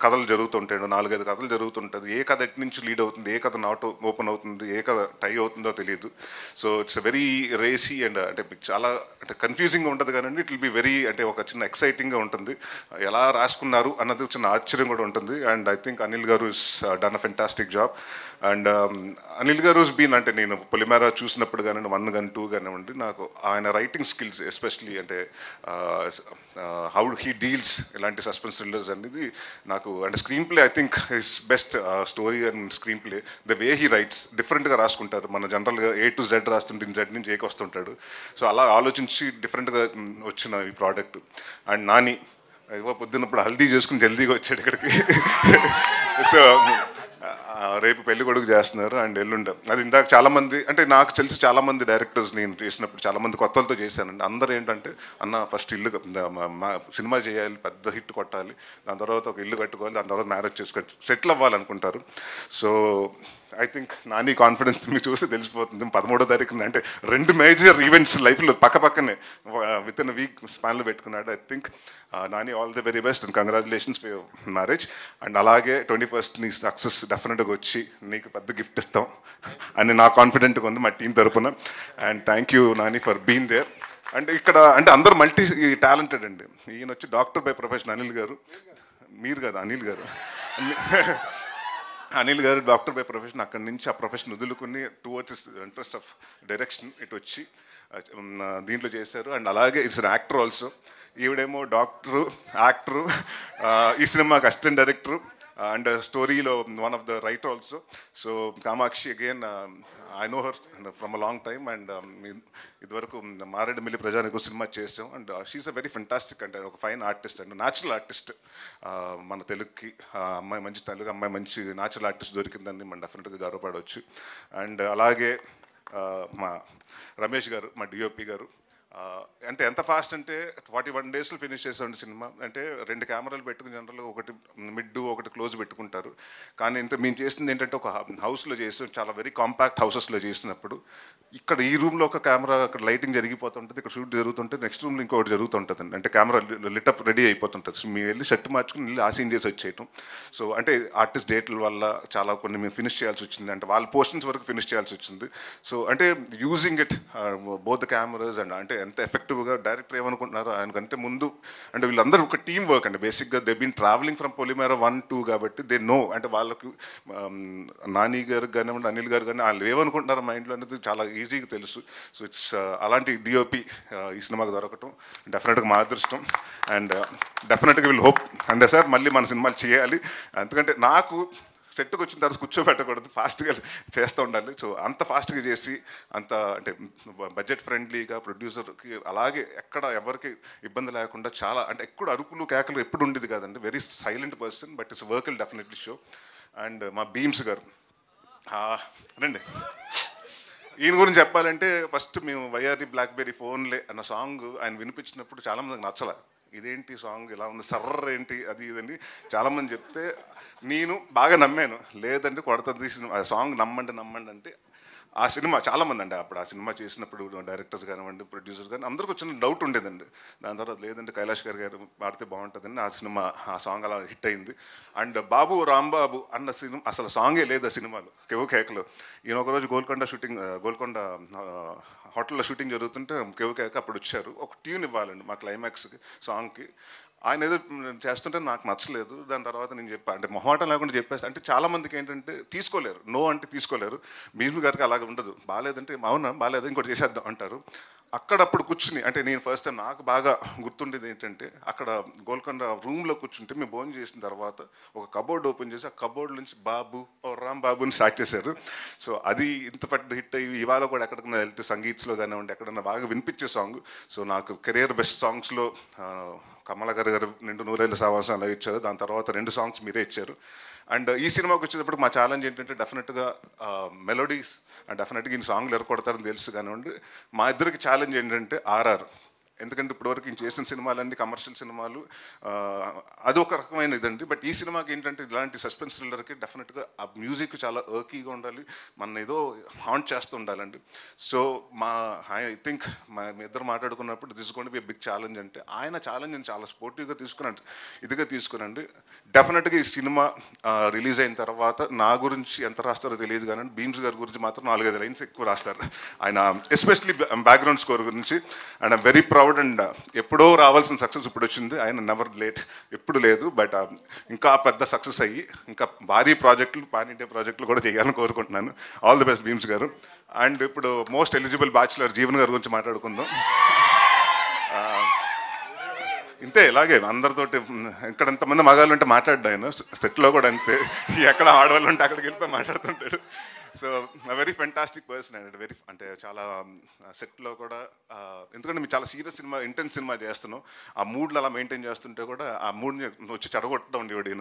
కథలు జరుగుతుంటాడు, 4-5 కథలు జరుగుతుంటుంది. ఏ కథ ఎటు నుంచి లీడ్ అవుతుంది, ఏ కథ నాట్ ఓపెన్ అవుతుంది, ఏ కథ టై అవుతుందో తెలియదు. So it's very racy and అంటే చాలా అంటే కన్ఫ్యూజింగ్గా ఉంటుంది కానీ ఇట్ విల్ బి వెరీ అంటే ఒక చిన్న ఎక్సైటింగ్గా ఉంటుంది. ఎలా రాసుకున్నారు అన్నది చిన్న ఆశ్చర్యం కూడా ఉంటుంది. అండ్ ఐ థింక్ అనిల్ గారు is done a fantastic job. And Anil గారు బీన్ అంటే నేను పొలిమేర చూసినప్పుడు కానివ్వండి, 1 కానీ 2 కానివ్వండి, నాకు ఆయన రైటింగ్ స్కిల్స్ ఎస్పెషలీ అంటే హౌ హీ డీల్స్ ఇలాంటి సస్పెన్స్ థ్రిల్లర్స్ అనేది నాకు అంటే screen play I think his best story and screen play. The way he writes డిఫరెంట్గా రాసుకుంటారు. మన జనరల్గా A to Z రాస్తుంటే Z నుంచి Aకి వస్తుంటాడు. సో అలా ఆలోచించి డిఫరెంట్గా వచ్చిన ఈ ప్రోడక్ట్. అండ్ నాని పొద్దున్నప్పుడు హల్దీ చేసుకుని జల్దీగా వచ్చాడు ఇక్కడికి. సో రేపు పెళ్లి కొడుకు చేస్తున్నారు అండ్ ఎల్లుండ అది ఇందాక చాలామంది అంటే నాకు తెలిసి చాలామంది డైరెక్టర్స్ నేను చేసినప్పుడు చాలామంది కొత్తలతో చేశానండి. అందరూ ఏంటంటే అన్న ఫస్ట్ ఇల్లు సినిమా చేయాలి, పెద్ద హిట్ కొట్టాలి, దాని తర్వాత ఒక ఇల్లు కట్టుకోవాలి, దాని తర్వాత మ్యారేజ్ చేసుకొని సెటిల్ అవ్వాలనుకుంటారు. So I think Nani confidence మీకు చూస్తే తెలిసిపోతుంది. 13వ తారీఖున అంటే 2 మేజర్ ఈవెంట్స్ లైఫ్లో పక్కనే విత్ ఇన్ వీక్ స్పాన్లో పెట్టుకున్నాడు. I think Nani all the very best and congratulations for your marriage. And అలాగే 21st నీ సక్సెస్ డెఫినెట్గా వచ్చి నీకు పెద్ద గిఫ్ట్ ఇస్తాం అని నా కాన్ఫిడెంట్గా ఉంది మా టీం తరపున. And thank you Nani for being there. And ఇక్కడ అంటే అందరూ మల్టీ టాలెంటెడ్ అండి. ఈయన వచ్చి డాక్టర్ బై ప్రొఫెషన్ అనిల్ గారు, మీరు కదా అనిల్ గారు, అనిల్ గారు డాక్టర్ బై ప్రొఫెషన్. అక్కడి నుంచి ఆ ప్రొఫెషన్ వదులుకుని టువర్డ్స్ ఇంట్రెస్ట్ ఆఫ్ డైరెక్షన్ ఇటు వచ్చి దీంట్లో చేశారు. అండ్ అలాగే ఇట్స్ యాక్టర్ ఆల్సో. ఈవిడేమో డాక్టరు, యాక్టరు, ఈ సినిమాకి అసిస్టెంట్ డైరెక్టరు అండ్ స్టోరీలో one of the writer also. So Kamakshi again I know her from a long time. And ఇదివరకు మారేడుమిల్లి ప్రజానికి సినిమా చేసాం. And she's a very fantastic అంటే ఒక fine artist and natural artist. మన తెలుగుకి అమ్మాయి మంచి తెలుగు అమ్మాయి మంచి న్యాచురల్ ఆర్టిస్ట్ దొరికిందని మనం డెఫినెట్గా గర్వపడవచ్చు. అండ్ అలాగే మా రమేష్ గారు, మా డిఓపి గారు, అంటే ఎంత ఫాస్ట్ అంటే 41 daysలో ఫినిష్ చేసాడు సినిమా. అంటే 2 కెమెరాలు పెట్టుకుని జనరల్గా ఒకటి మిడ్ ఒకటి క్లోజ్ పెట్టుకుంటారు. కానీ ఇంత మేము చేసింది ఏంటంటే ఒక హౌస్లో చేసాం, చాలా వెరీ కాంపాక్ట్ హౌసెస్లో చేసినప్పుడు ఇక్కడ ఈ రూమ్లో ఒక కెమెరా అక్కడ లైటింగ్ జరిగిపోతుంటుంది, ఇక్కడ షూట్ జరుగుతుంటే నెక్స్ట్ రూమ్లో ఇంకొకటి జరుగుతుంటుంది. అంటే కెమెరా లిటప్ రెడీ అయిపోతుంటుంది. సో మేము వెళ్ళి షర్ట్ మార్చుకుని వెళ్ళి ఆ సీన్ చేసి వచ్చేయటం. సో అంటే ఆర్టిస్ట్ డేట్ల వల్ల చాలా కొన్ని మేము ఫినిష్ చేయాల్సి వచ్చింది, అంటే వాళ్ళ పోర్షన్స్ వరకు ఫినిష్ చేయాల్సి వచ్చింది. సో అంటే using it both the cameras and అంటే ఎంత ఎఫెక్టివ్గా డైరెక్టర్ ఏమనుకుంటున్నారో ఆయనకంటే ముందు అంటే వీళ్ళందరూ ఒక టీమ్ వర్క్ అండి. బేసిక్గా దే బీన్ ట్రావెలింగ్ ఫ్రమ్ పొలిమేర 1-2 కాబట్టి దే నో అంటే వాళ్ళకి నాని గారు కానివ్వండి, అనిల్ గారు కానీ వాళ్ళు ఏమనుకుంటున్నారు మైండ్లో అనేది చాలా ఈజీగా తెలుసు. సో ఇట్స్ అలాంటి డిఓపి ఈ సినిమాకి దొరకటం డెఫినెట్గా మా అదృష్టం. అండ్ డెఫినెట్గా విల్ హోప్ అంటే సార్ మళ్ళీ మన సినిమాలు చేయాలి. ఎందుకంటే నాకు సెట్కి వచ్చిన తర్వాత కూర్చోబెట్టకూడదు, ఫాస్ట్గా చేస్తూ ఉండాలి. సో అంత ఫాస్ట్గా చేసి అంత అంటే బడ్జెట్ ఫ్రెండ్లీగా ప్రొడ్యూసర్కి అలాగే ఎక్కడ ఎవరికి ఇబ్బంది లేకుండా చాలా అంటే ఎక్కడ అరుపులు కేకలు ఎప్పుడు ఉండేది కాదండి. Very silent person but it's work will definitely show. And మా భీమ్స్ గారు రండి. ఈయన గురించి చెప్పాలంటే ఫస్ట్ మేము వైఆర్డి బ్లాక్బెర్రీ ఫోన్లే అన్న సాంగ్ ఆయన వినిపించినప్పుడు చాలామందికి నచ్చలే. ఇదేంటి సాంగ్ ఇలా ఉంది, సర్ర ఏంటి అది ఇదని చాలామంది చెప్తే నేను బాగా నమ్మాను. లేదంటే కొడతది ఆ సాంగ్ నమ్మండి అంటే ఆ సినిమా చాలామంది అండి అప్పుడు ఆ సినిమా చేసినప్పుడు డైరెక్టర్స్ కానివ్వండి, ప్రొడ్యూసర్స్ కానీ అందరికి వచ్చిన డౌట్ ఉండేదండి. దాని తర్వాత లేదంటే కైలాష్ గారు పాడితే బాగుంటుందని ఆ సినిమా ఆ సాంగ్ అలా హిట్ అయింది. అండ్ బాబు రాంబాబు అన్న సినిమా అసలు సాంగే లేదు ఆ సినిమాలో, కేవ్ కేకలో. ఈయన ఒకరోజు గోల్కొండ హోటల్లో షూటింగ్ జరుగుతుంటే కేవ్ కేక అప్పుడు వచ్చారు. ఒక ట్యూన్ ఇవ్వాలండి మా క్లైమాక్స్కి సాంగ్కి. ఆయన ఏదో చేస్తుంటే నాకు నచ్చలేదు. దాని తర్వాత నేను చెప్పాను అంటే మొహమాటం లేకుండా చెప్పేసి అంటే చాలామందికి ఏంటంటే తీసుకోలేరు, నో అంటే తీసుకోలేరు. భీమ్ గారికి అలాగ ఉండదు, బాగాలేదంటే అవునా బాగాలేదు ఇంకోటి చేసేద్దాం అంటారు. అక్కడప్పుడు కూర్చుని అంటే నేను ఫస్ట్ టైం నాకు బాగా గుర్తుండేది ఏంటంటే అక్కడ గోల్కొండ రూమ్లో కూర్చుంటే మేము భోజనం చేసిన తర్వాత ఒక కబోర్డ్ ఓపెన్ చేసి ఆ కబోర్డ్ నుంచి బాబు ఓ రామ్ బాబుని స్టార్ట్ చేశారు. సో అది ఇంత పెద్ద హిట్ అయ్యి ఇవాళ కూడా ఎక్కడికైనా వెళ్తే సంగీత్స్లో కానివ్వండి ఎక్కడన్నా బాగా వినిపించే సాంగ్. సో నాకు కెరియర్ బెస్ట్ సాంగ్స్లో కమల గారు నిండు నూరేళ్ళ సావాసం అలా ఇచ్చారు. దాని తర్వాత 2 సాంగ్స్ మీరే ఇచ్చారు. అండ్ ఈ సినిమాకి వచ్చేటప్పుడు మా ఛాలెంజ్ ఏంటంటే డెఫినెట్గా మెలోడీస్ అండ్ డెఫినెట్గా ఈ సాంగ్లు ఎరకొడతారని తెలుసు కానివ్వండి. మా ఇద్దరికి ఛాలెంజ్ ఏంటంటే ఆర్ఆర్ ఎందుకంటే ఇప్పటివరకు ఈయన చేసిన సినిమాలన్నీ కమర్షియల్ సినిమాలు, అది ఒక రకమైన ఇదండి. బట్ ఈ సినిమాకి ఏంటంటే ఇలాంటి సస్పెన్స్ థ్రిల్లర్కి డెఫినెట్గా ఆ మ్యూజిక్ చాలా ఎర్కీగా ఉండాలి, మన ఏదో హాంట్ చేస్తూ ఉండాలండి. సో ఐ థింక్ మీ ఇద్దరు మాట్లాడుకున్నప్పుడు this gonna be big challenge. అంటే ఆయన ఛాలెంజ్ని చాలా స్పోర్టివ్గా తీసుకున్నాడు, ఇదిగా తీసుకునండి. డెఫినెట్గా ఈ సినిమా రిలీజ్ అయిన తర్వాత నా గురించి ఎంత రాస్తారో తెలియదు కానీ భీమ్స్ గారి గురించి మాత్రం 4-5 లైన్స్ ఎక్కువ రాస్తారు ఆయన, ఎస్పెషలీ బ్యాక్గ్రౌండ్ స్కోర్ గురించి. And I'm very proud. And ఎప్పుడో రావాల్సిన సక్సెస్ ఇప్పుడు వచ్చింది, ఆయన నెవర్ లేట్, ఎప్పుడు లేదు. బట్ ఇంకా పెద్ద సక్సెస్ అయ్యి ఇంకా భారీ ప్రాజెక్టులు, పాన్ ఇండియా ప్రాజెక్టులు కూడా చేయాలని కోరుకుంటున్నాను. ఆల్ ది బెస్ట్ భీమ్స్ గారు. అండ్ ఇప్పుడు మోస్ట్ ఎలిజిబుల్ బ్యాచులర్ జీవన్ గారి గురించి మాట్లాడుకుందాం. ఇంతే, ఇలాగే అందరితోటి ఇక్కడ ఎంతమంది మగాళ్ళు ఉంటే మాట్లాడ్డా ఆయన, సెట్లో కూడా అంతే, ఎక్కడ ఆడవాళ్ళు ఉంటే అక్కడికి వెళ్ళిపోయి మాట్లాడుతుంటాడు. So very fantastic person and very, అంటే చాలా సెట్లో కూడా, ఎందుకంటే మీరు చాలా సీరియస్ సినిమా, ఇంటెన్స్ సినిమా చేస్తున్నాం, ఆ మూడ్లు అలా మెయింటైన్ చేస్తుంటే కూడా ఆ మూడ్ని వచ్చి చెడగొట్టడం ఉండేవాడు ఈయన.